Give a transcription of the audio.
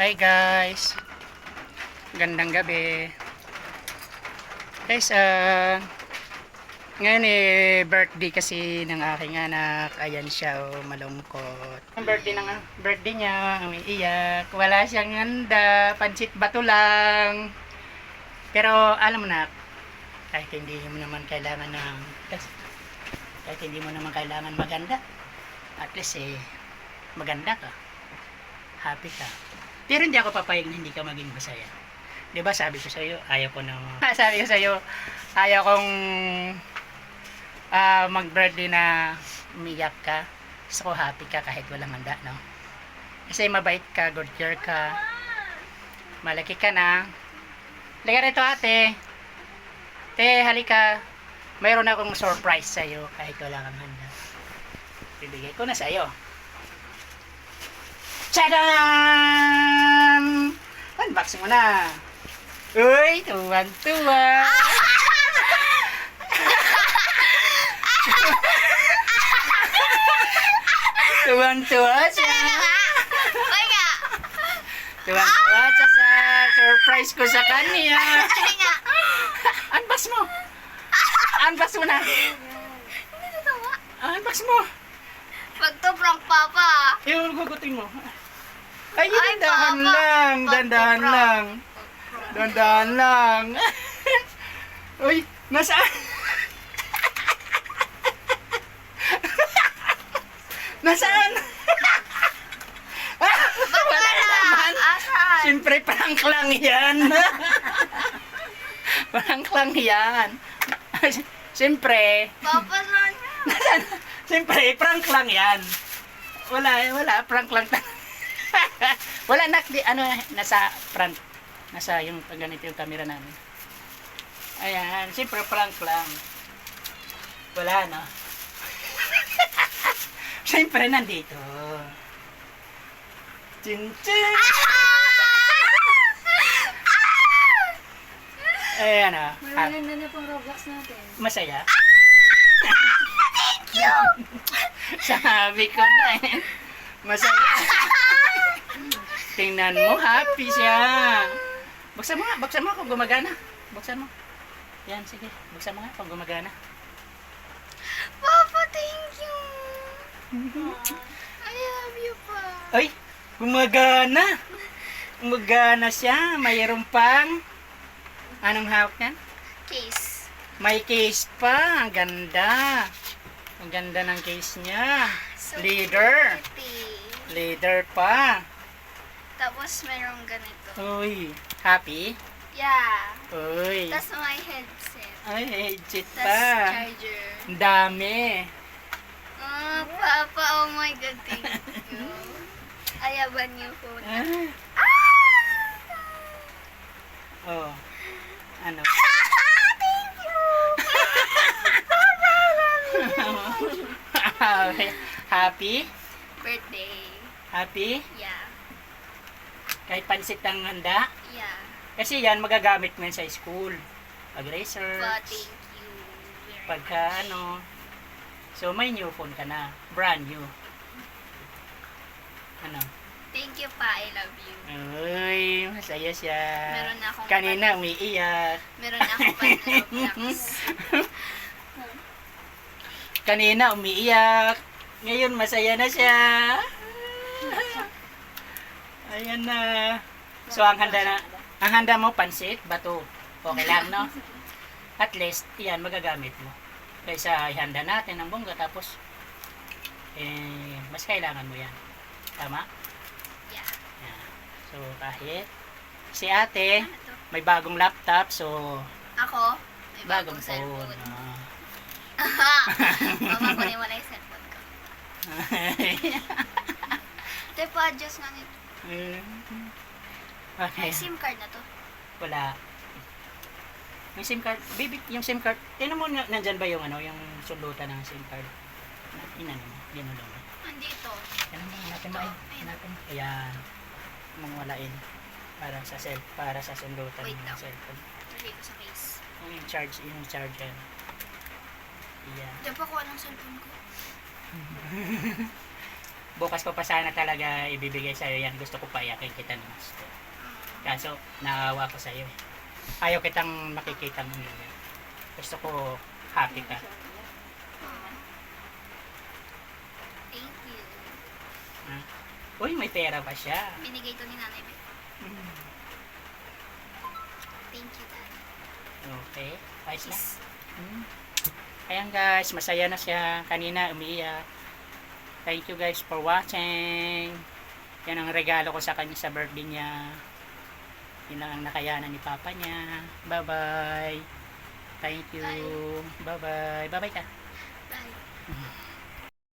Hi guys, gandang gabi. Guys, ngayon birthday kasi ng aking anak. Ayan siya, malungkot. Ang birthday niya, umiiyak. Wala siyang handa, pansit bato lang. Pero alam mo na, kahit hindi mo naman kailangan ng kahit hindi mo naman kailangan maganda, at least maganda ka, happy ka. Pero hindi ako papayag na hindi ka maging masaya. 'Di ba sabi ko sa iyo, ayaw ko na sabi ko sa iyo, ayaw kong mag-birthday na umiyak ka. Gusto ko happy ka kahit walang handa, no? Kasi mabait ka, good care ka. Malaki ka na. Halika rito, ate. Te, halika. Mayroon akong surprise sa iyo kahit wala kang handa. Bibigay ko na sa iyo. Tadam! Unboxing mo na. Uy, tuwan-tuwa. Tuwan-tuwa siya. Uy nga! Tuwan-tuwa siya sa surprise ko sa kanya. Uy nga! Unbox mo. Unbox mo na. Hindi natawa. Unbox mo. Pag to prank papa. Yung gugutin mo. Ay, Ay, dandahan Papa. lang. Dandahan Pagpaprank. lang. Dandahan lang. Uy, nasaan? Nasaan? Wala naman. Asan? Siyempre, prank lang yan. Prank lang yan. Siyempre, Papa saan? siyempre, prank lang yan. Wala, prank lang. Wala na, nasa front. Nasa yung ganito yung camera namin. Ayan, siyempre prank lang. Wala, no? Siyempre, nandito. Chin chin! Ayan, ah. Maganda na pang Roblox natin. Masaya? Thank you! Sabi ko na eh. Masaya. Tingnan mo, happy siya. Buksan mo kung gumagana. Buksan mo. Yan, sige. Buksan mo nga kung gumagana. Papa, thank you. I love you pa. Ay, gumagana. Gumagana siya. Mayroon pang, anong hawak yan? Case. May case pa. Ang ganda. Ang ganda ng case niya. So Leader. pretty. Leader pa. Tapos merong ganito. Uy, happy? Yeah. Uy. Tapos may headset. Ay, legit Tapos pa. charger. Ang dami. Papa, oh my God, thank you. Ayaban niyo po. Ah. Oh. Ano? Thank you. Happy? Birthday. Happy? Yeah. Kahit pansit ang handa? Yeah. Kasi yan, magagamit mo yan sa school. Pag research, But thank you. very pagka much. ano. So, may new phone ka na. Brand new. Ano? Thank you pa, I love you. Uy, masaya siya. Meron na akong Kanina, umiiyak. Meron na akong pan-Roblox. Kanina, umiiyak. Ngayon, masaya na siya. Ayan na. So, ang handa mo, pansit, bato. Okay lang, no? At least, yan, magagamit mo. Kaysa ihanda natin ang bongga, tapos, mas kailangan mo yan. Tama? Yeah. Yan. So, kahit, si ate, Ano to? may bagong laptop, so, Ako, may bagong bagong phone. cellphone. Ah. Mama, kunin mo na yung cellphone ko. Ito pa-adjust nga nito. Okay. May SIM card na to. Wala. May SIM card. Baby, yung SIM card. Tingnan mo nandyan ba yung yung sulutan ng SIM card? Inan mo. Yan mo lang. Andito. Tingnan mo natin ba? Natin. Ayan. Mong walain. Para sa sulutan Wait ng lang. cellphone. Lagay ko sa case. Yung charge yan. Ayan. Diyan pa kuha ng cellphone ko. Bukas ko pa sana talaga ibibigay sa'yo yan. Gusto ko pa iyakin kita ng gusto. Kaso, naawa ko sa'yo eh. Ayaw kitang makikita mo nila. Gusto ko happy ka. Thank you. Ha? Uy, may pera pa siya. Binigay to ni Nanay Beth. Thank you, Daddy. Okay. Ayos na. Ayan guys, masaya na siya. Kanina umiiyak. Thank you guys for watching. Yan ang regalo ko sa kanya sa birthday niya. Yun lang ang nakayanan ni Papa niya. Bye-bye. Thank you. Bye-bye. Bye-bye ka.